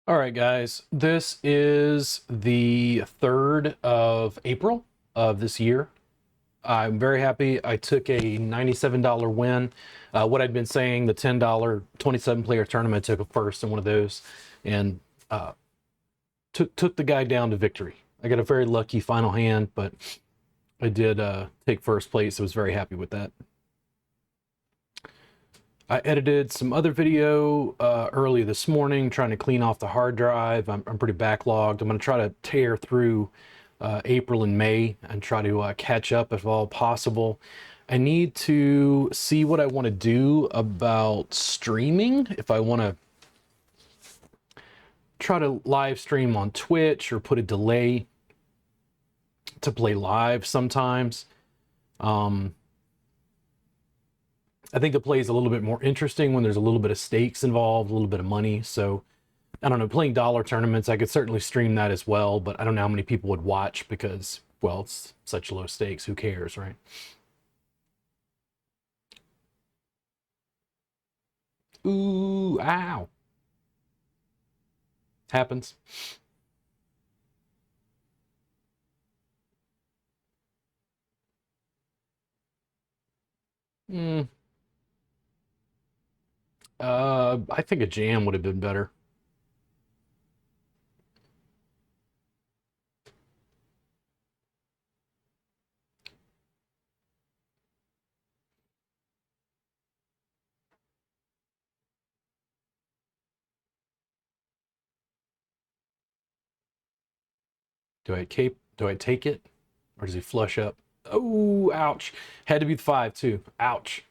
All right, guys, this is the 3rd of April of this year. I'm very happy. I took a $97 win. What I'd been saying, the $10 27 player tournament, took a first in one of those and uh, took the guy down to victory. I got a very lucky final hand, but I did take first place. I was very happy with that. I edited some other video early this morning, trying to clean off the hard drive. I'm pretty backlogged. I'm going to try to tear through April and May and try to catch up if all possible. I need to see what I want to do about streaming. If I want to try to live stream on Twitch or put a delay to play live sometimes. Um, I think the play is a little bit more interesting when there's a little bit of stakes involved, a little bit of money. So I don't know, playing dollar tournaments, I could certainly stream that as well, but I don't know how many people would watch because, well, it's such low stakes. Who cares, right? Ooh, ow. Happens. Mm, I think a jam would have been better. Do I take it? Or does he flush up? Oh, ouch. Had to be the 5 too. Ouch.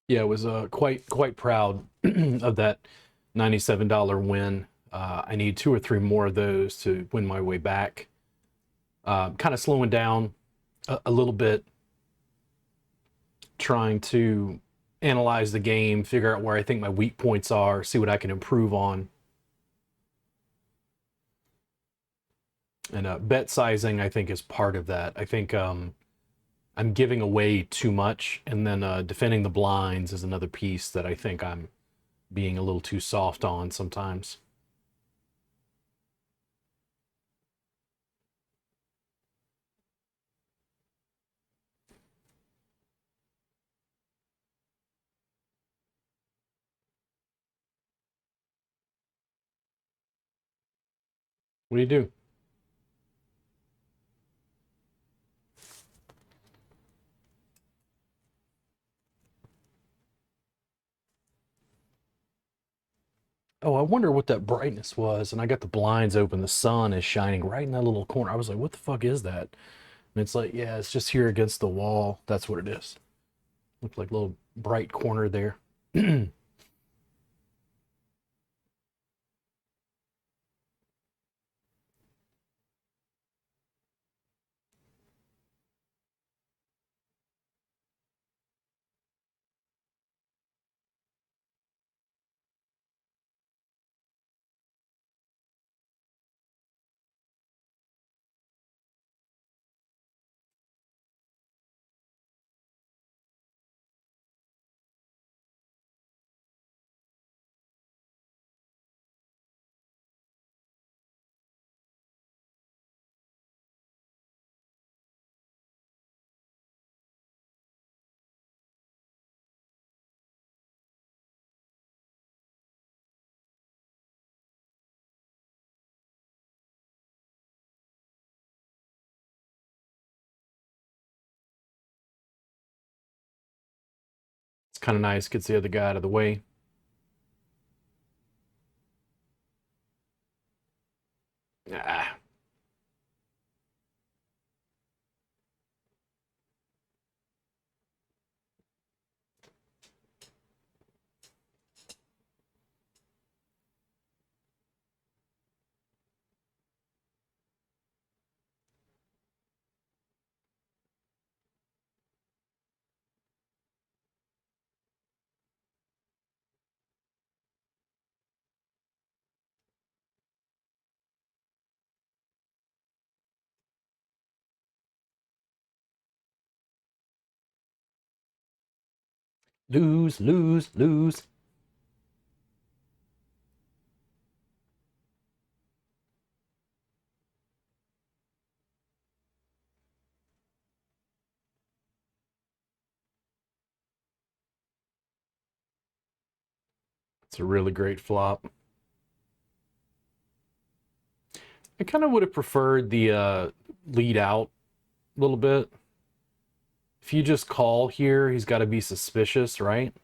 Yeah, it was quite proud of that $97 win. I need two or three more of those to win my way back. Kind of slowing down a little bit, trying to analyze the game, figure out where I think my weak points are, see what I can improve on. And bet sizing, I think, is part of that. I think I'm giving away too much, and then defending the blinds is another piece that I think I'm being a little too soft on sometimes. What do you do? Oh, I wonder what that brightness was. And I got the blinds open. The sun is shining right in that little corner. I was like, what the fuck is that? And it's like, yeah, it's just here against the wall. That's what it is. Looked like a little bright corner there. It's kind of nice. Gets the other guy out of the way. Ah, Lose, lose, lose. It's a really great flop. I kind of would have preferred the lead out a little bit. If you just call here, he's got to be suspicious, right?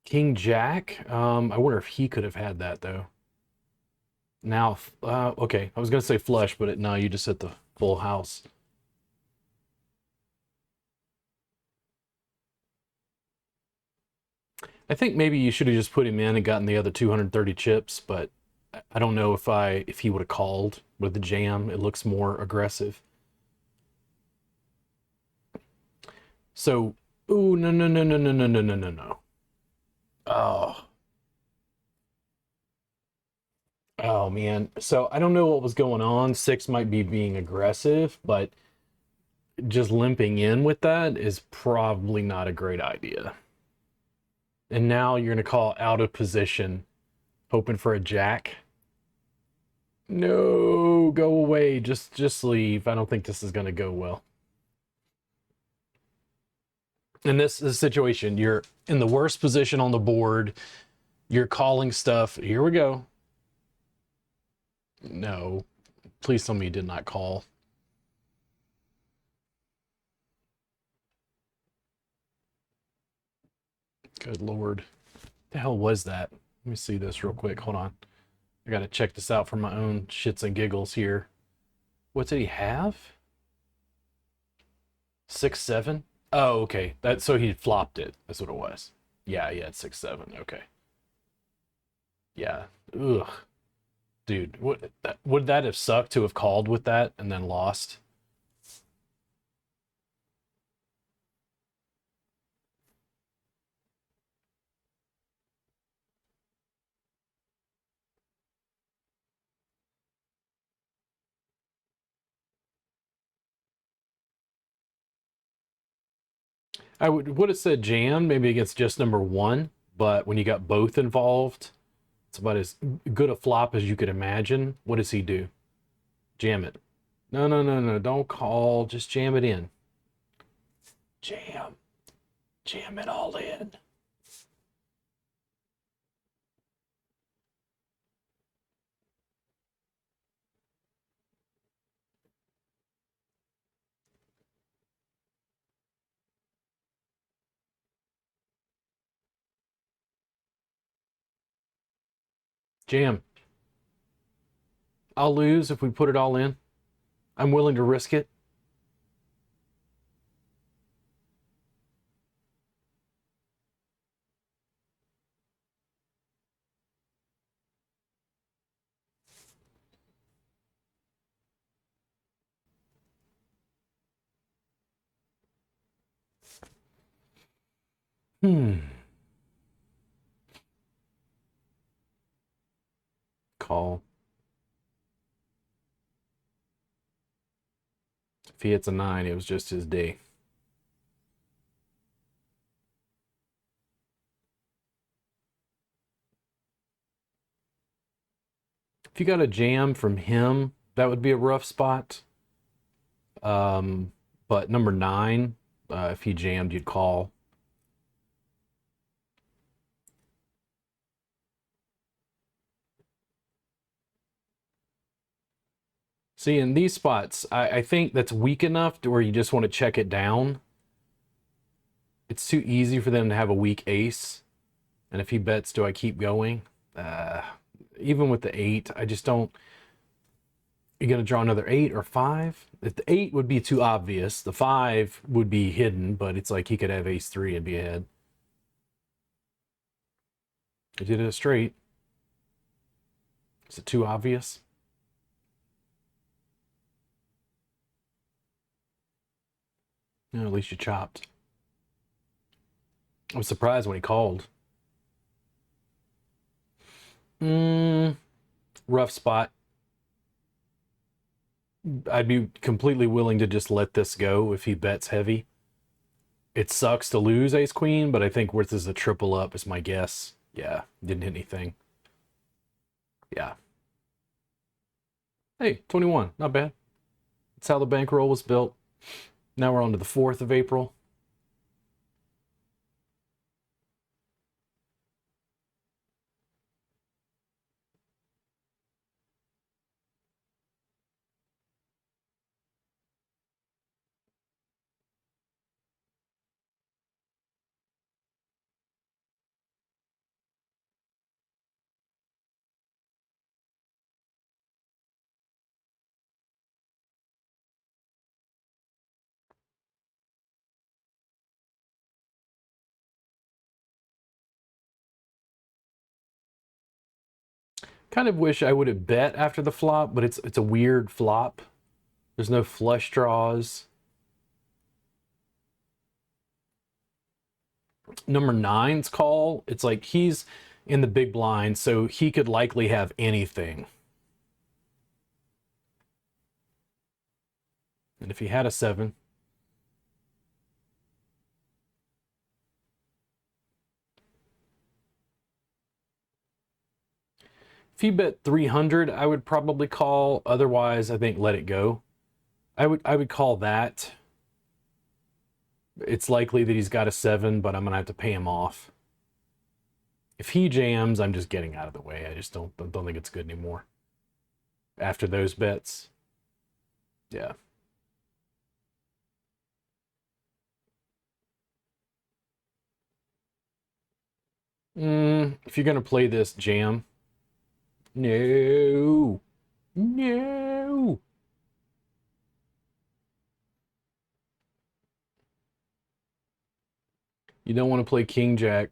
King Jack. I wonder if he could have had that though. Now, okay, I was gonna say flush, but no, you just hit the full house. I think maybe you should have just put him in and gotten the other 230 chips, but I don't know if he would have called with the jam. It looks more aggressive. So, ooh, no, no, no, no, no, no, no, no, no, no. Oh, oh man. So I don't know what was going on. Six might be being aggressive, but just limping in with that is probably not a great idea. And now you're gonna call out of position, hoping for a jack. No, go away. Just leave. I don't think this is gonna go well. In this situation, you're in the worst position on the board. You're calling stuff. Here we go. No, please tell me you did not call. Good lord. The hell was that? Let me see this real quick. Hold on. I gotta check this out for my own shits and giggles here. What did he have? 6-7? Oh, okay. That so he flopped it. That's what it was. Yeah, he had 6-7. Okay. Yeah. Ugh. Dude, would that have sucked to have called with that and then lost? I would have said jam, maybe against just number one, but when you got both involved, it's about as good a flop as you could imagine. What does he do? Jam it. No, no, no, no, don't call. Just jam it in. Jam. Jam it all in. Jam. I'll lose if we put it all in. I'm willing to risk it. Hmm. Call. If he hits a nine, it was just his day. If you got a jam from him, that would be a rough spot. Um, but number nine, if he jammed, you'd call. See, in these spots, I think that's weak enough to where you just want to check it down. It's too easy for them to have a weak ace. And if he bets, do I keep going? Uh, Even with the eight, I just don't. You're going to draw another eight or five? If the eight would be too obvious, the five would be hidden, but it's like he could have ace three and be ahead. He did it straight. Is it too obvious? No, at least you chopped. I was surprised when he called. Mm, rough spot. I'd be completely willing to just let this go if he bets heavy. It sucks to lose ace queen, but I think worth is a triple up is my guess. Yeah, didn't hit anything. Yeah. Hey, 21, not bad. That's how the bankroll was built. Now we're on to the 4th of April. Kind of wish I would have bet after the flop, but it's a weird flop. There's no flush draws. Number nine's call. It's like he's in the big blind, so he could likely have anything. And if he had a 7, if he bet 300, I would probably call. Otherwise, I think let it go. I would call that. It's likely that he's got a 7, but I'm gonna have to pay him off. If he jams, I'm just getting out of the way. I just don't think it's good anymore. After those bets, yeah. If you're gonna play this jam, no, no. You don't want to play King Jack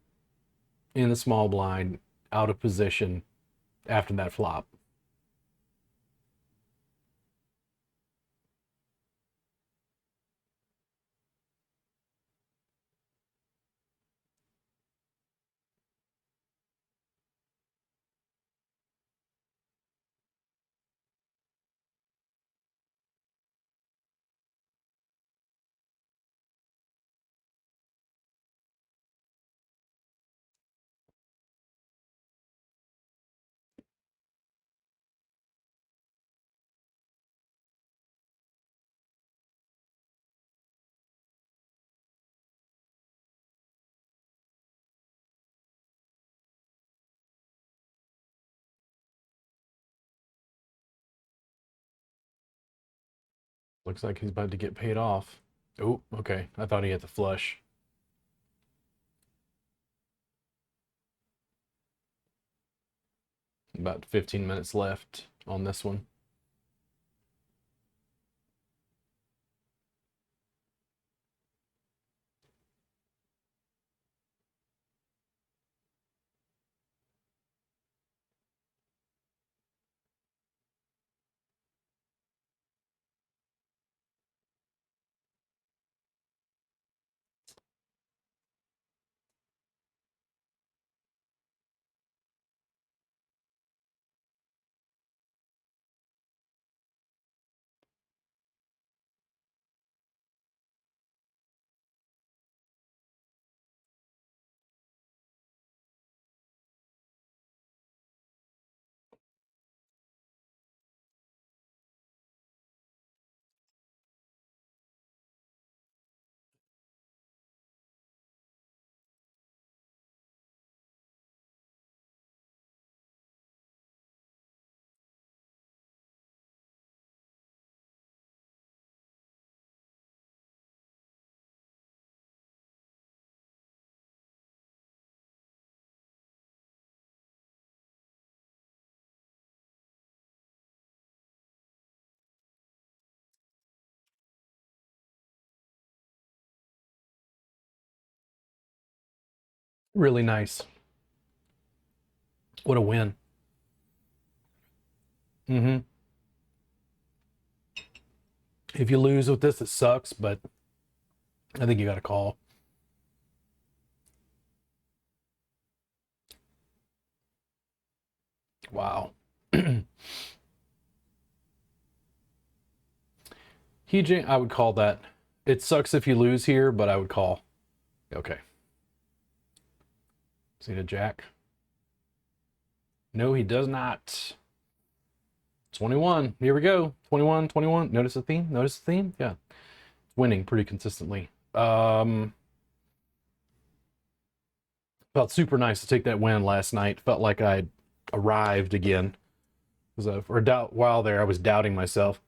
in the small blind out of position after that flop. Looks like he's about to get paid off. Oh, okay. I thought he had the flush. About 15 minutes left on this one. Really nice. What a win. Mm-hmm. If you lose with this, it sucks, but I think you got to call. Wow. I would call that. It sucks if you lose here, but I would call. Okay. See the jack? No, he does not. 21. Here we go. 21, 21. Notice the theme? Notice the theme? Yeah. Winning pretty consistently. Felt super nice to take that win last night. Felt like I'd arrived again. For a while there, I was doubting myself.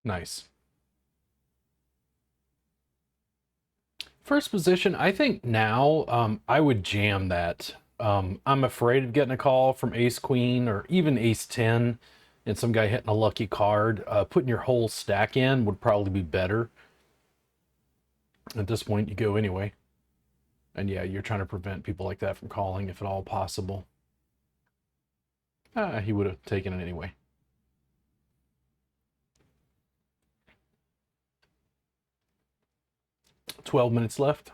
Nice. First position, I think now I would jam that. I'm afraid of getting a call from ace queen or even ace 10 and some guy hitting a lucky card. Putting your whole stack in would probably be better. At this point, you go anyway. And yeah, you're trying to prevent people like that from calling if at all possible. He would have taken it anyway. 12 minutes left.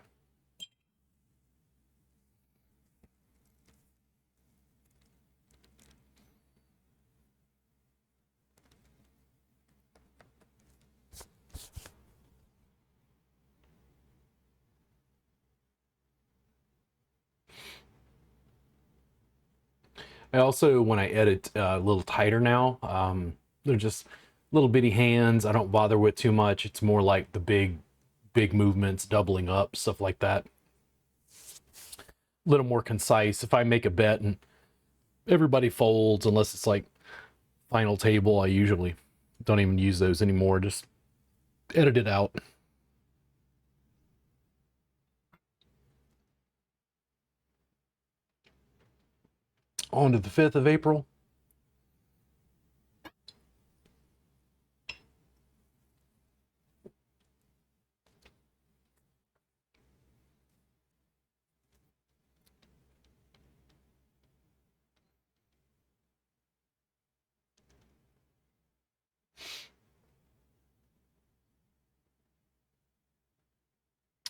I also, when I edit, a little tighter now. They're just little bitty hands. I don't bother with too much. It's more like the big movements, doubling up, stuff like that. A little more concise. If I make a bet and everybody folds, unless it's like final table, I usually don't even use those anymore. Just edit it out. On to the 5th of April.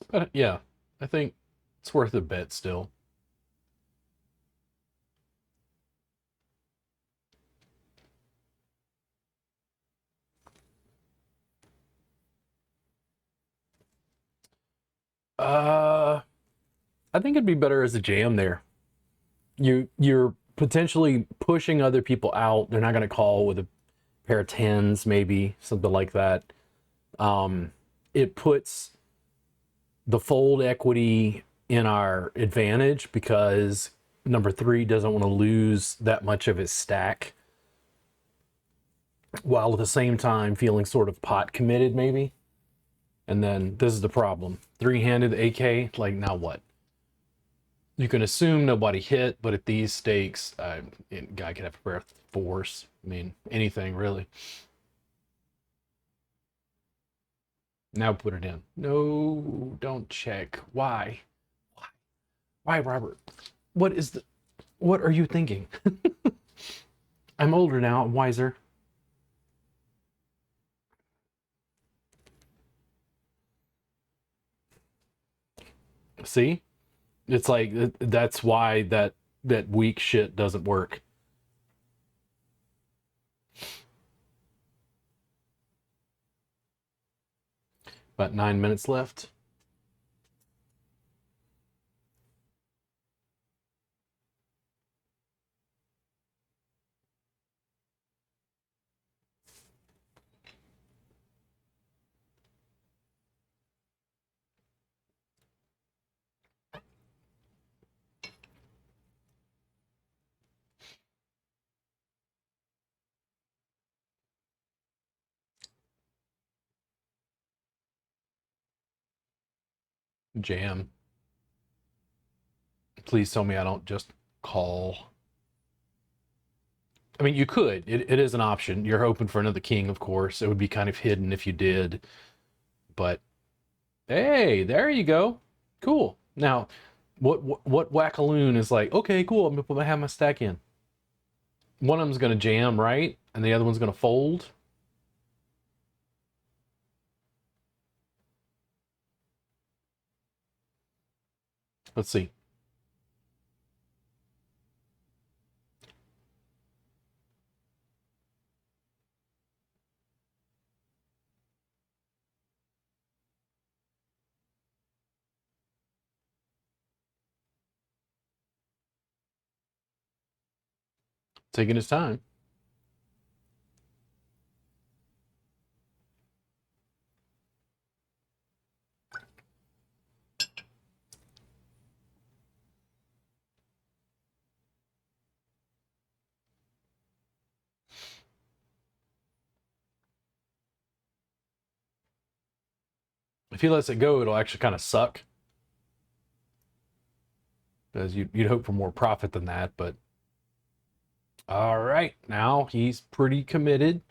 But yeah, I think it's worth a bet still. Uh, I think it'd be better as a jam there. You're potentially pushing other people out. They're not going to call with a pair of tens, maybe something like that. Um, it puts the fold equity in our advantage because number three doesn't want to lose that much of his stack, while at the same time feeling sort of pot committed, maybe. And then this is the problem: three-handed AK. Like, now what? You can assume nobody hit, but at these stakes, guy could have a pair of fours. I mean, anything really. Now put it in. No, don't check. Why? Why, Robert? What is the? What are you thinking? I'm older now. I'm wiser. See, it's like that's why that weak shit doesn't work. About 9 minutes left. Jam. Please tell me I don't just call. I mean, you could. It is an option. You're hoping for another king, of course. It would be kind of hidden if you did. But hey, there you go. Cool. Now, what wackaloon is like? Okay, cool. I'm gonna have my stack in. One of them's gonna jam, right, and the other one's gonna fold. Let's see. Taking his time. If he lets it go, it'll actually kind of suck. Because you'd hope for more profit than that, but all right, now he's pretty committed.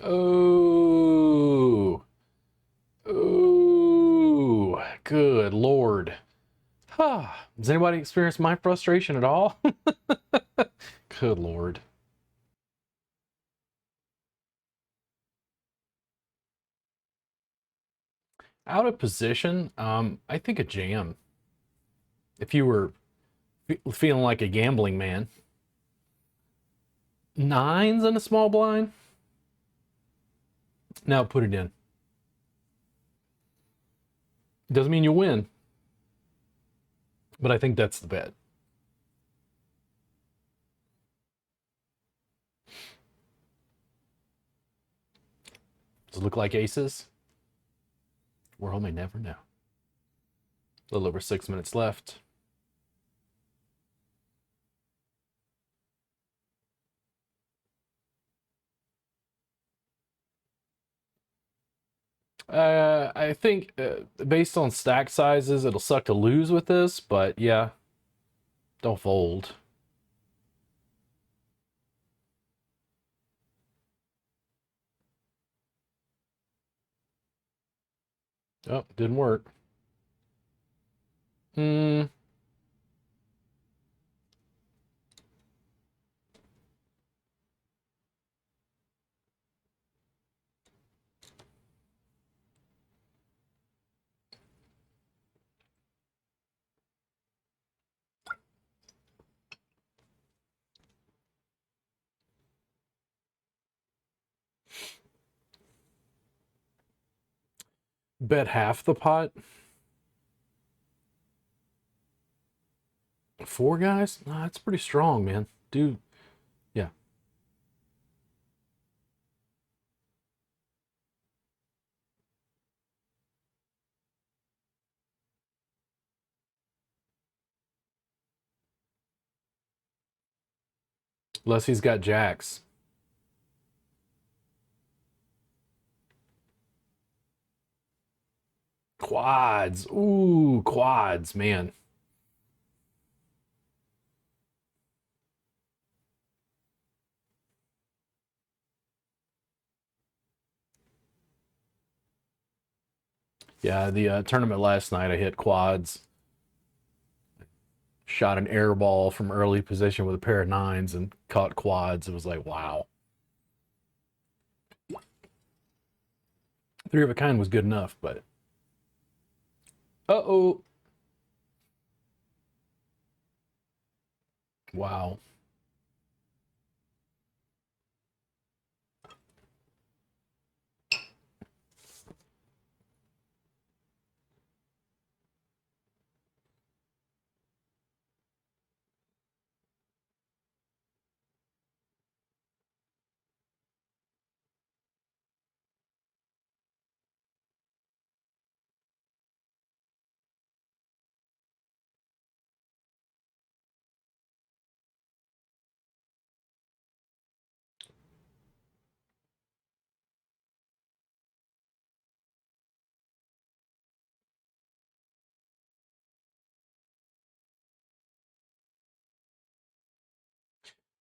Oh, oh, good Lord. Does anybody experience my frustration at all? Good Lord. Out of position, I think a jam. If you were feeling like a gambling man. Nines in a small blind? Now put it in. Doesn't mean you win, but I think that's the bet. Does it look like aces? World may never know. A little over 6 minutes left. I think based on stack sizes, it'll suck to lose with this, but yeah, don't fold. Oh, didn't work. Hmm. Bet half the pot. Four guys? Nah, that's pretty strong, man. Dude, yeah. Unless he's got jacks. Quads. Ooh, quads, man. Yeah, the tournament last night, I hit quads. Shot an air ball from early position with a pair of nines and caught quads. It was like, wow. Three of a kind was good enough, but uh-oh. Wow.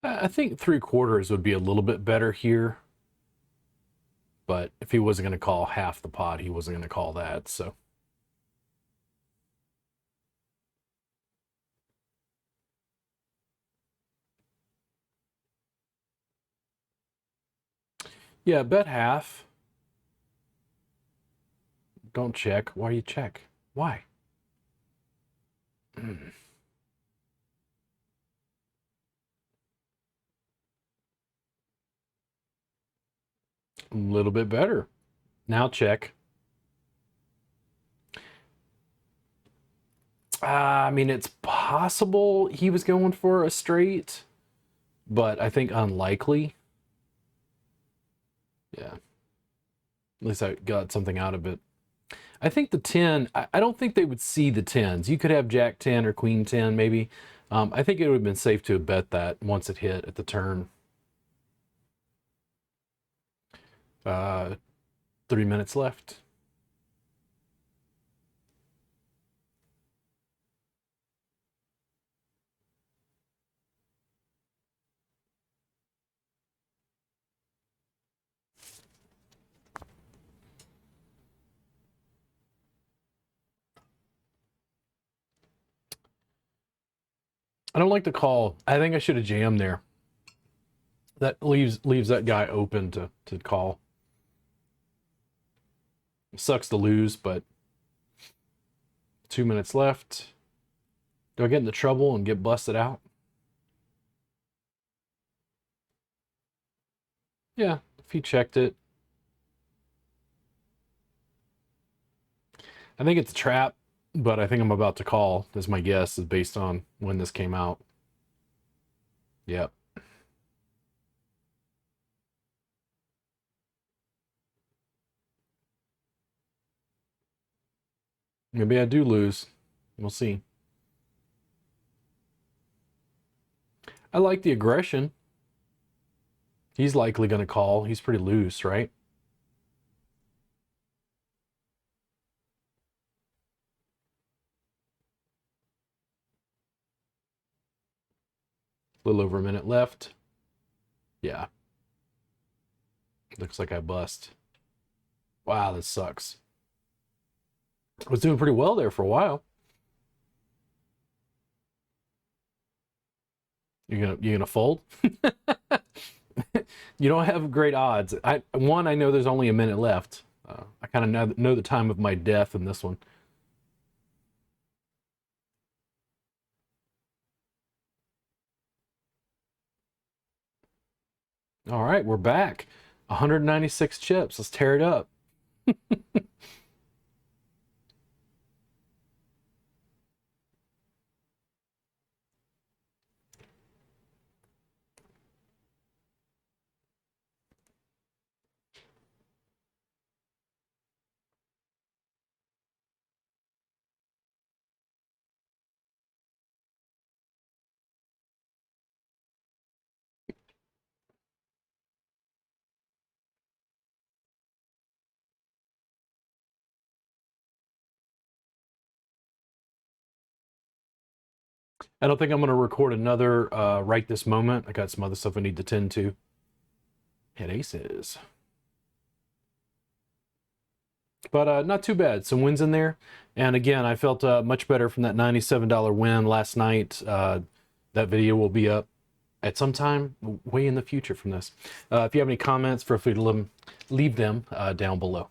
I think 3/4 would be a little bit better here. But if he wasn't going to call half the pot, he wasn't going to call that. So yeah, bet half. Don't check. Why you check? Why? A little bit better. Now check. I mean, it's possible he was going for a straight, but I think unlikely. Yeah. At least I got something out of it. I think the 10, I don't think they would see the 10s. You could have Jack 10 or Queen 10 maybe. I think it would have been safe to have bet that once it hit at the turn. 3 minutes left. I don't like the call. I think I should have jammed there. That leaves that guy open to call. It sucks to lose, but 2 minutes left. Do I get into trouble and get busted out? Yeah, if he checked it. I think it's a trap, but I think I'm about to call, as my guess is based on when this came out. Yep. Maybe I do lose. We'll see. I like the aggression. He's likely going to call. He's pretty loose, right? A little over a minute left. Yeah. Looks like I bust. Wow, this sucks. I was doing pretty well there for a while. You're gonna fold? You don't have great odds. I know there's only a minute left. I kind of know the time of my death in this one. All right, we're back. 196 chips. Let's tear it up. I don't think I'm going to record another right this moment. I got some other stuff I need to tend to. Hit aces. But not too bad. Some wins in there. And again, I felt much better from that $97 win last night. That video will be up at some time way in the future from this. If you have any comments, feel free to leave them down below.